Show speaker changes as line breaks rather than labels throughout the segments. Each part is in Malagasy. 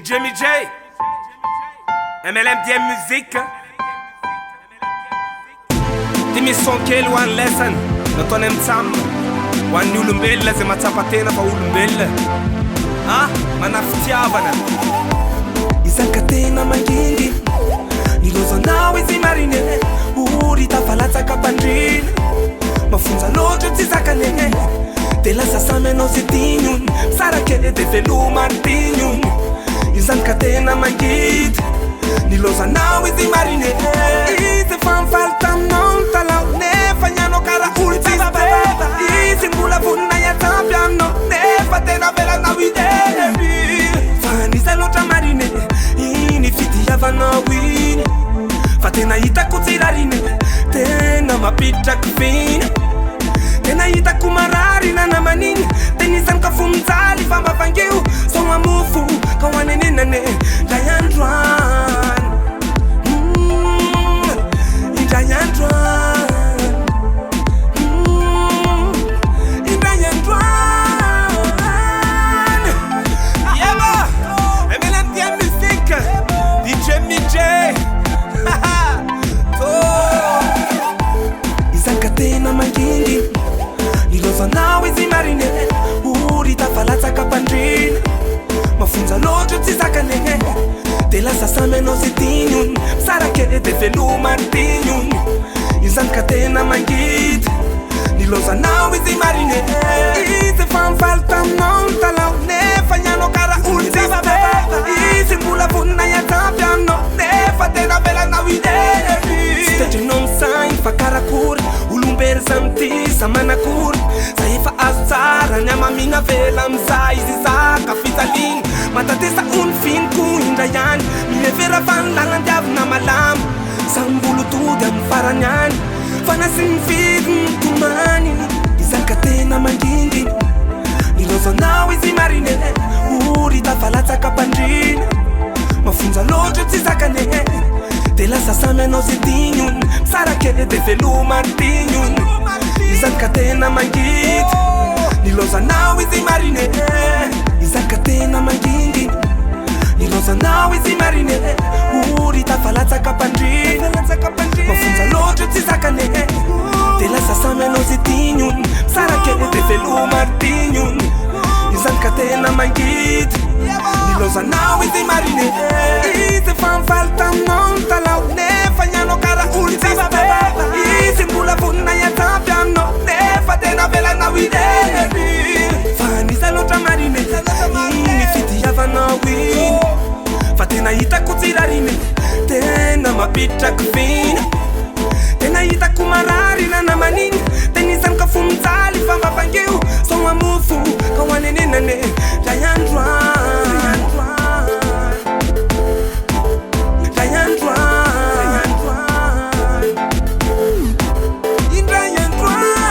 DJ MJ, MLMDM Music. Timi sonkely ho an'ny lesany nataony amin'ny tsamina ho an'ny olombelona zay mahatsapa-tena fa olombelona manafitiavana
izaka tena mangingy nilozanao izy marine ory tafalatsaka pandrina mafonja loatra tsy zakane de lasa samy anao zay tignony sarake de velomartigno izany ka tena mangity nilozanao izy marine izy fa mifaly taminao talao nefa nianao karaha olo tsisy beba izy mbola vonina hiatsampy aminao nefa tena velanao ideby fa nisy loatra marine iny fitiavanao iny fa tena hitako tsirarine tena mapitraky finy tena hitako mararina namaniny tena izany ka fomijaly fa mbavangeo so mamofo ka ho aneninane ndray androany indray androany indray androany
Yeba, MLMDM Music, DJ MJ.
izaka tena mangingy nilozanao izy marine ory tafalatsaka pandrina mafonja loatra tsy zakane de lasa samy anao zay tignony sarake de velomartigno izany ka tena mangity nilozanao izy marine izy fa mifaly taminao talao nefa nianao karaha olo tsisy beba izy mbola vonina hiatsampy aminao nefa tena velanao ideby tsy tadrinao misaigny fa karakory olombely zamity sa manakory za efa azo tsara ny amamina vela amizay izy zaka fitaligny matatesa ony finiko indra ihany milevera fa ny lalandiavina malamo sambolo tody amin'ny farany any fa nasy mividy mitomany izany ka tena mangingy nilozanao izy marine ory tafalatsaka pandrina mafonja loatra tsy zakane de lasa samy anao zay tignony sarake de velomartigno izany ka tena mangity nilozanao izy marine izany ka tena mangingy nilozanao izy marine ory tafalatsaka pandrina mafonja loatra tsy zakane de lasa samy anao zay tignony sarake de velomartigno izany ka tena mangity nilozanao izy marine izy fa mifaly taminao talao nefa nianao karaha olo tsisy beba izy mbola vonina hiatsampy aminao nefa tena velanao ideby fa nisy loatra marine iny fitiavanao iny fa tena hitako tsirarine tena mapitraky finy tena hitako mararina namaniny tena izany ka fomijaly fa mbavangeo so mamofo ka ho aneninane ndray androany ndray androany indray androany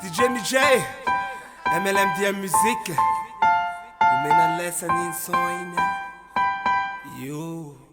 DJ MJ, MLMDM Music. Umena lesson in soin. You.